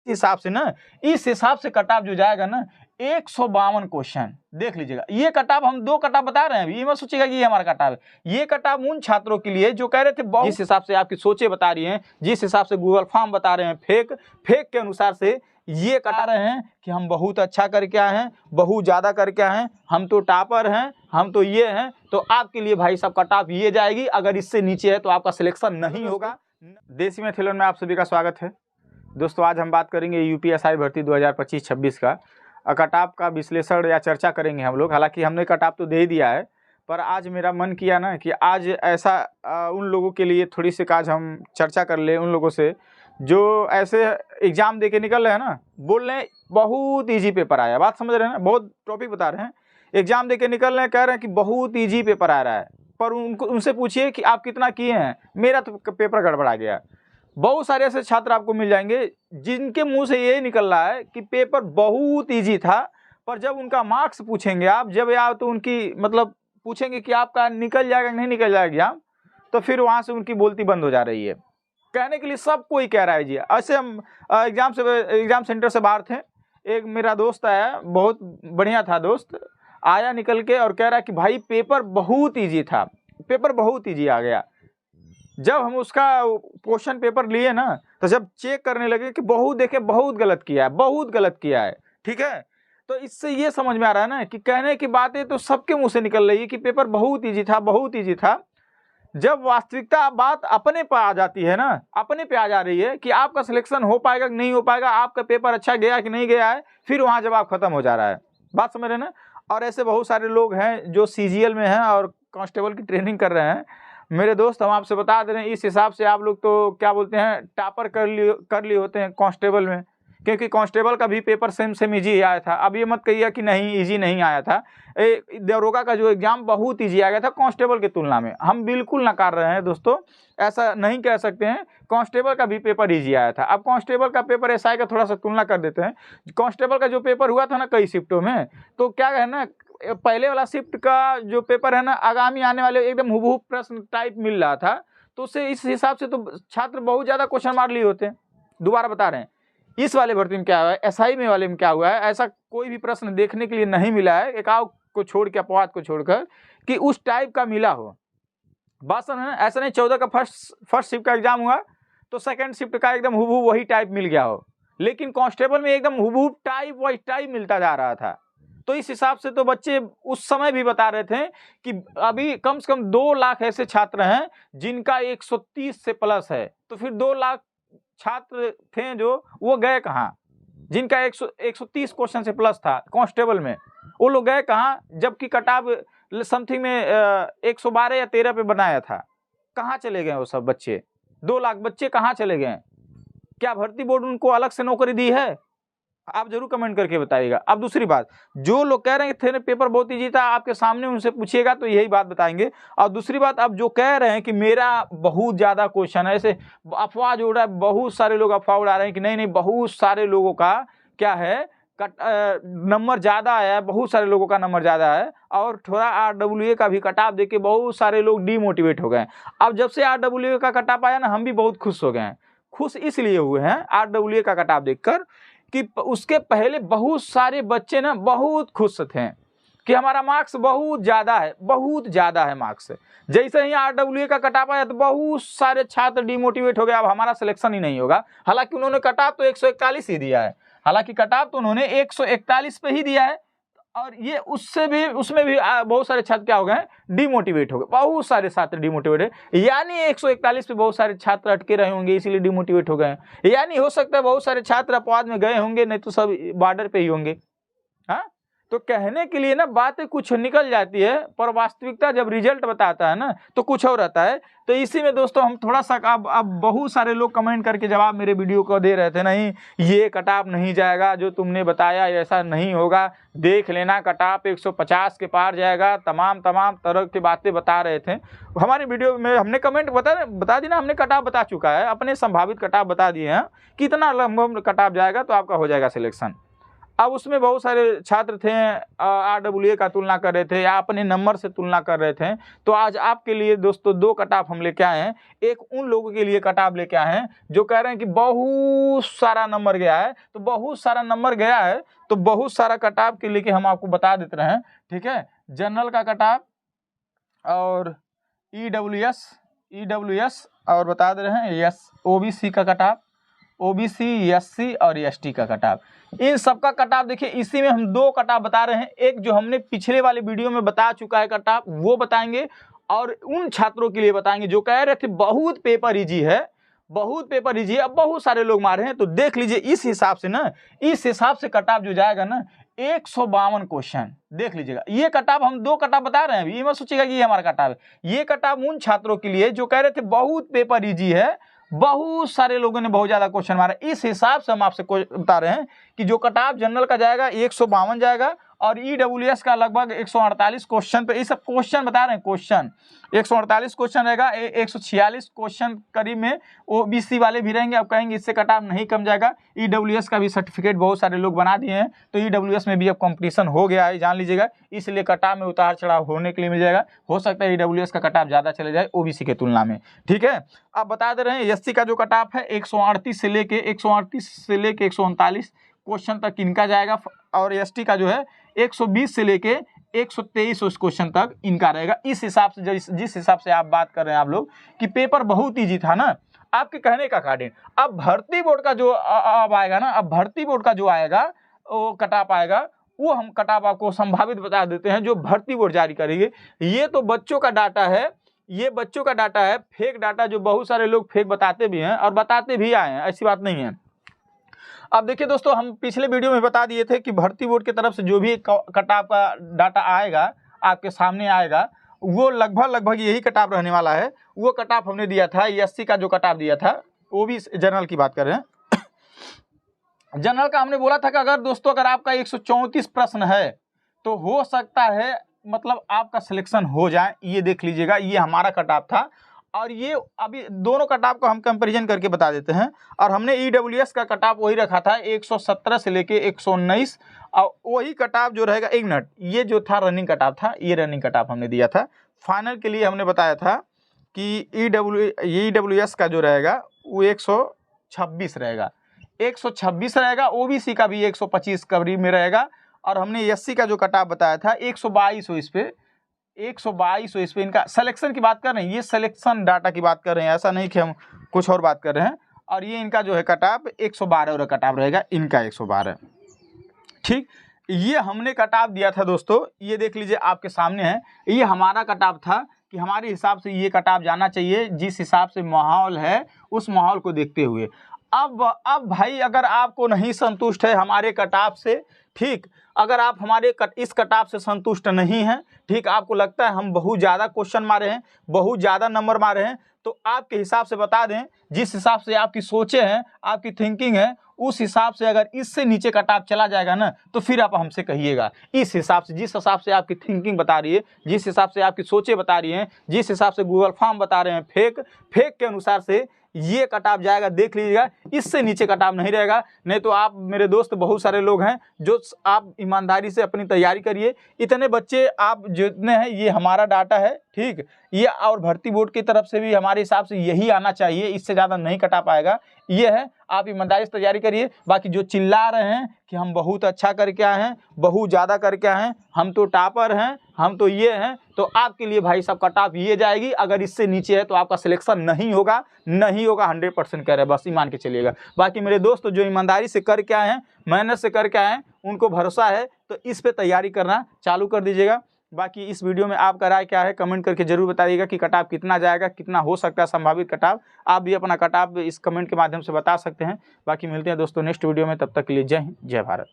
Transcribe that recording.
हिसाब से ना, इस हिसाब से कटाव जो जाएगा ना 152 क्वेश्चन देख लीजिएगा। ये कटाव हम 2 कटाव बता रहे हैं, अभी ये मत सोचिएगा कि ये हमारा कटाव है। ये कटाव उन छात्रों के लिए जो कह रहे थे जिस हिसाब से आपकी सोचें बता रही हैं, जिस हिसाब से गूगल फॉर्म बता रहे हैं, फेक के अनुसार से ये कटा रहे हैं कि हम बहुत अच्छा करके आए हैं, बहुत ज़्यादा करके आए हैं, हम तो टॉपर हैं, हम तो ये हैं। तो आपके लिए भाई साहब कटाव ये जाएगी, अगर इससे नीचे है तो आपका सिलेक्शन नहीं होगा। देसी मैथिलन में आप सभी का स्वागत है दोस्तों। आज हम बात करेंगे यूपीएसआई भर्ती 2025-26 का कटाव का विश्लेषण या चर्चा करेंगे हम लोग। हालांकि हमने कटाव तो दे ही दिया है, पर आज मेरा मन किया ना कि आज ऐसा उन लोगों के लिए थोड़ी सी आज हम चर्चा कर ले, उन लोगों से जो ऐसे एग्ज़ाम दे के निकल रहे हैं ना, बोल रहे हैं बहुत ईजी पेपर आया। बात समझ रहे हैं ना, बहुत टॉपिक बता रहे हैं, एग्ज़ाम दे के निकल रहे हैं, कह रहे हैं कि बहुत ईजी पेपर आ रहा है। पर उनसे पूछिए कि आप कितना किए हैं, मेरा तो पेपर गड़बड़ा गया। बहुत सारे ऐसे छात्र आपको मिल जाएंगे जिनके मुंह से ये निकल रहा है कि पेपर बहुत इजी था, पर जब उनका मार्क्स पूछेंगे आप, जब या तो उनकी मतलब पूछेंगे कि आपका निकल जाएगा नहीं निकल जाएगा एग्जाम, तो फिर वहाँ से उनकी बोलती बंद हो जा रही है। कहने के लिए सब कोई कह रहा है जी। ऐसे हम एग्ज़ाम सेंटर से बाहर थे, एक मेरा दोस्त आया, बहुत बढ़िया था दोस्त, आया निकल के और कह रहा है कि भाई पेपर बहुत ईजी था, पेपर बहुत ईजी आ गया। जब हम उसका क्वेश्चन पेपर लिए ना, तो जब चेक करने लगे कि बहुत देखे बहुत गलत किया है, बहुत गलत किया है, ठीक है। तो इससे ये समझ में आ रहा है ना कि कहने की बातें तो सबके मुंह से निकल रही है कि पेपर बहुत ईजी था, बहुत ईजी था। जब वास्तविकता बात अपने पे आ जाती है ना, अपने पे आ जा रही है कि आपका सिलेक्शन हो पाएगा कि नहीं हो पाएगा, आपका पेपर अच्छा गया कि नहीं गया है, फिर वहाँ जवाब खत्म हो जा रहा है। बात समझ रहे हैं ना। और ऐसे बहुत सारे लोग हैं जो सीजीएल में हैं और कांस्टेबल की ट्रेनिंग कर रहे हैं। मेरे दोस्त, हम आपसे बता दे रहे हैं, इस हिसाब से आप लोग तो क्या बोलते हैं, टॉपर कर लिए होते हैं कांस्टेबल में, क्योंकि कांस्टेबल का भी पेपर सेम इजी आया था। अब ये मत कहिए कि नहीं इजी नहीं आया था, दरोगा का जो एग्जाम बहुत इजी आ गया था कांस्टेबल की तुलना में। हम बिल्कुल नकार रहे हैं दोस्तों, ऐसा नहीं कह सकते हैं। कांस्टेबल का भी पेपर ईजी आया था। अब कांस्टेबल का पेपर एसआई का थोड़ा सा तुलना कर देते हैं। कांस्टेबल का जो पेपर हुआ था ना कई शिफ्टों में, तो क्या है ना, पहले वाला शिफ्ट का जो पेपर है ना, आगामी आने वाले एकदम हुबहू प्रश्न टाइप मिल रहा था, तो उससे इस हिसाब से तो छात्र बहुत ज़्यादा क्वेश्चन मार लिए होते हैं। दोबारा बता रहे हैं, इस वाले भर्ती में क्या हुआ है, एसआई में वाले में क्या हुआ है, ऐसा कोई भी प्रश्न देखने के लिए नहीं मिला है, एक आव को छोड़ के, अपवाद को छोड़कर, कि उस टाइप का मिला हो। बात समझ ना, ऐसा नहीं 14 का फर्स्ट शिफ्ट का एग्जाम हुआ तो सेकंड शिफ्ट का एकदम हुबहू वही टाइप मिल गया हो, लेकिन कांस्टेबल में एकदम हुबहू टाइप वही टाइप मिलता जा रहा था। तो इस हिसाब से तो बच्चे उस समय भी बता रहे थे कि अभी कम से कम 2 लाख ऐसे छात्र हैं जिनका 130 से प्लस है, तो फिर 2 लाख छात्र थे जो वो गए कहाँ, जिनका 130 क्वेश्चन से प्लस था कांस्टेबल में, वो लोग गए कहाँ, जबकि कटाव समथिंग में 112 या 13 पे बनाया था। कहाँ चले गए वो सब बच्चे? 2 लाख बच्चे कहाँ चले गए? क्या भर्ती बोर्ड उनको अलग से नौकरी दी है? आप जरूर कमेंट करके बताइएगा। अब दूसरी बात, जो लोग कह रहे हैं कि पेपर बहुत ईजी था, आपके सामने उनसे पूछिएगा तो यही बात बताएंगे। और दूसरी बात, अब जो कह रहे हैं कि मेरा बहुत ज़्यादा क्वेश्चन है, ऐसे अफवाह जो उड़ रहा है, बहुत सारे लोग अफवाह उड़ा रहे हैं कि नहीं बहुत सारे लोगों का क्या है, नंबर ज़्यादा आया है, बहुत सारे लोगों का नंबर ज़्यादा है, और थोड़ा आरडब्ल्यूए का भी कटाव देके बहुत सारे लोग डीमोटिवेट हो गए। अब जब से आरडब्ल्यूए का कटाव आया ना, हम भी बहुत खुश हो गए हैं। खुश इसलिए हुए हैं आरडब्ल्यूए का कटाव देखकर कि उसके पहले बहुत सारे बच्चे ना बहुत खुश थे कि हमारा मार्क्स बहुत ज़्यादा है, बहुत ज़्यादा है मार्क्स। जैसे ही आरडब्ल्यूए का कटाव आया तो बहुत सारे छात्र डीमोटिवेट हो गए, अब हमारा सिलेक्शन ही नहीं होगा। हालांकि उन्होंने कटाव तो 141 ही दिया है, हालांकि कटाव तो उन्होंने 141 पे ही दिया है, और ये उसमें भी बहुत सारे छात्र क्या हो गए, डीमोटिवेट हो गए। बहुत सारे छात्र डीमोटिवेट है, यानी 141 पे बहुत सारे छात्र अटके रहे होंगे, इसीलिए डीमोटिवेट हो गए। यानी हो सकता है बहुत सारे छात्र अपवाद में गए होंगे, नहीं तो सब बॉर्डर पे ही होंगे। हाँ, तो कहने के लिए ना बातें कुछ निकल जाती है, पर वास्तविकता जब रिजल्ट बताता है ना तो कुछ और रहता है। तो इसी में दोस्तों हम थोड़ा सा अब बहुत सारे लोग कमेंट करके जवाब मेरे वीडियो को दे रहे थे, नहीं ये कटाव नहीं जाएगा, जो तुमने बताया ऐसा नहीं होगा, देख लेना कटाव 150 के पार जाएगा, तमाम तरह की बातें बता रहे थे हमारे वीडियो में। हमने कमेंट बता दी ना, हमने कटाव बता चुका है, अपने संभावित कटाव बता दिए हैं, कितना लंबा कटाव जाएगा तो आपका हो जाएगा सिलेक्शन। अब उसमें बहुत सारे छात्र थे RAA का तुलना कर रहे थे या अपने नंबर से तुलना कर रहे थे। तो आज आपके लिए दोस्तों 2 कट ऑफ हम लेके आए हैं। एक उन लोगों के लिए कट ऑफ लेके आए हैं जो कह रहे हैं कि बहुत सारा नंबर गया है, तो बहुत सारा नंबर गया है तो बहुत सारा कट ऑफ के लेके हम आपको बता देते रहे हैं। ठीक है, जनरल का कट ऑफ और EWS और बता दे रहे हैं OBC का कट ऑफ, OBC, SC और ST का कट ऑफ। इन सबका कट ऑफ देखिए, इसी में हम 2 कट ऑफ बता रहे हैं। एक जो हमने पिछले वाले वीडियो में बता चुका है कट ऑफ, वो बताएंगे, और उन छात्रों के लिए बताएंगे जो कह रहे थे बहुत पेपर इजी है, बहुत पेपर इजी है, अब बहुत सारे लोग मारे हैं। तो देख लीजिए इस हिसाब से ना, इस हिसाब से कट ऑफ जो जाएगा ना 152 क्वेश्चन। देख लीजिएगा, ये कट ऑफ हम 2 कट ऑफ बता रहे हैं अभी, ये मत सोचिएगा कि ये हमारा कट ऑफ है। ये कट ऑफ उन छात्रों के लिए जो कह रहे थे बहुत पेपर इजी है, बहुत सारे लोगों ने बहुत ज्यादा क्वेश्चन मारा। इस हिसाब से हम आपसे बता रहे हैं कि जो कट ऑफ जनरल का जाएगा 152 जाएगा और EWS का लगभग 148 क्वेश्चन पे, ये सब क्वेश्चन बता रहे हैं, क्वेश्चन 148 क्वेश्चन रहेगा। 146 क्वेश्चन करीब में OBC वाले भी रहेंगे। अब कहेंगे इससे कट ऑफ नहीं कम जाएगा। EWS का भी सर्टिफिकेट बहुत सारे लोग बना दिए हैं, तो EWS में भी अब कंपटीशन हो गया है, जान लीजिएगा। इसलिए कट ऑफ में उतार चढ़ाव होने के लिए मिल जाएगा। हो सकता है EWS का कट ऑफ ज़्यादा चले जाए OBC के तुलना में। ठीक है, अब बता दे रहे हैं SC का जो कट ऑफ है 138 से लेके 139 क्वेश्चन तक इनका जाएगा, और ST का जो है 120 से लेके 123 क्वेश्चन तक इनका रहेगा। इस हिसाब से जिस हिसाब से आप बात कर रहे हैं आप लोग कि पेपर बहुत ईजी था ना, आपके कहने का अकॉर्डिंग। अब भर्ती बोर्ड का जो अब आएगा ना, अब भर्ती बोर्ड का जो आएगा वो कट ऑफ आएगा, वो हम कट ऑफ आपको संभावित बता देते हैं जो भर्ती बोर्ड जारी करेगी। ये तो बच्चों का डाटा है, ये बच्चों का डाटा है, फेक डाटा, जो बहुत सारे लोग फेक बताते भी हैं और बताते भी आए हैं, ऐसी बात नहीं है। अब देखिए दोस्तों, हम पिछले वीडियो में बता दिए थे कि भर्ती बोर्ड की तरफ से जो भी कट ऑफ का डाटा आएगा आपके सामने आएगा, वो लगभग यही कट ऑफ रहने वाला है। वो कट ऑफ हमने दिया था, SC का जो कट ऑफ दिया था, वो भी जनरल की बात कर रहे हैं। जनरल का हमने बोला था कि अगर दोस्तों अगर आपका 134 प्रश्न है तो हो सकता है मतलब आपका सिलेक्शन हो जाए। ये देख लीजिएगा, ये हमारा कट ऑफ था, और ये अभी दोनों कट ऑफ को हम कंपैरिजन करके बता देते हैं। और हमने EWS का कट ऑफ वही रखा था 117 से लेके 119, और वही कट ऑफ जो रहेगा, 1 मिनट, ये जो था रनिंग कट ऑफ था, ये रनिंग कट ऑफ हमने दिया था। फाइनल के लिए हमने बताया था कि EWS का जो रहेगा वो 126 रहेगा, 126 रहेगा। OBC का भी 125 करीब में रहेगा। और हमने SC का जो कट ऑफ बताया था 122 हो, इस पे 122 हो, इस पे इनका सिलेक्शन की बात कर रहे हैं, ये सिलेक्शन डाटा की बात कर रहे हैं, ऐसा नहीं कि हम कुछ और बात कर रहे हैं। और ये इनका जो है कट ऑफ 112 और कट ऑफ रहेगा इनका 112। ठीक, ये हमने कट ऑफ दिया था दोस्तों, ये देख लीजिए आपके सामने है। ये हमारा कट ऑफ था कि हमारे हिसाब से ये कट ऑफ जाना चाहिए, जिस हिसाब से माहौल है उस माहौल को देखते हुए। अब भाई अगर आपको नहीं संतुष्ट है हमारे कट ऑफ से, ठीक, अगर आप हमारे इस कट ऑफ से संतुष्ट नहीं हैं, ठीक, आपको लगता है हम बहुत ज़्यादा क्वेश्चन मारे हैं, बहुत ज़्यादा नंबर मारे हैं, तो आपके हिसाब से बता दें, जिस हिसाब से आपकी सोचें हैं, आपकी थिंकिंग है, उस हिसाब से अगर इससे नीचे कट ऑफ चला जाएगा ना, तो फिर आप हमसे कहिएगा। इस हिसाब से, जिस हिसाब से आपकी थिंकिंग बता रही है, जिस हिसाब से आपकी सोचें बता रही हैं, जिस हिसाब से गूगल फॉर्म बता रहे हैं फेक के अनुसार से ये कट ऑफ जाएगा, देख लीजिएगा। इससे नीचे कट ऑफ नहीं रहेगा। नहीं तो आप मेरे दोस्त बहुत सारे लोग हैं जो आप ईमानदारी से अपनी तैयारी करिए। इतने बच्चे आप जितने हैं, ये हमारा डाटा है, ठीक, ये और भर्ती बोर्ड की तरफ से भी हमारे हिसाब से यही आना चाहिए, इससे ज़्यादा नहीं कट ऑफ आएगा। ये है, आप ईमानदारी से तैयारी करिए। बाकी जो चिल्ला रहे हैं कि हम बहुत अच्छा करके आए हैं, बहुत ज़्यादा करके आए हैं, हम तो टॉपर हैं, हम तो ये हैं, तो आपके लिए भाई सब कट ऑफ ये जाएगी। अगर इससे नीचे है तो आपका सिलेक्शन नहीं होगा, 100% कह रहे हैं, बस ईमान के चलिएगा। बाकी मेरे दोस्त जो ईमानदारी से करके आए हैं, मेहनत से करके आए हैं, उनको भरोसा है, तो इस पे तैयारी करना चालू कर दीजिएगा। बाकी इस वीडियो में आपका राय क्या है कमेंट करके जरूर बताइएगा कि कट ऑफ कितना जाएगा, कितना हो सकता है संभावित कट ऑफ। आप भी अपना कट ऑफ इस कमेंट के माध्यम से बता सकते हैं। बाकी मिलते हैं दोस्तों नेक्स्ट वीडियो में, तब तक के लिए जय हिंद, जय भारत।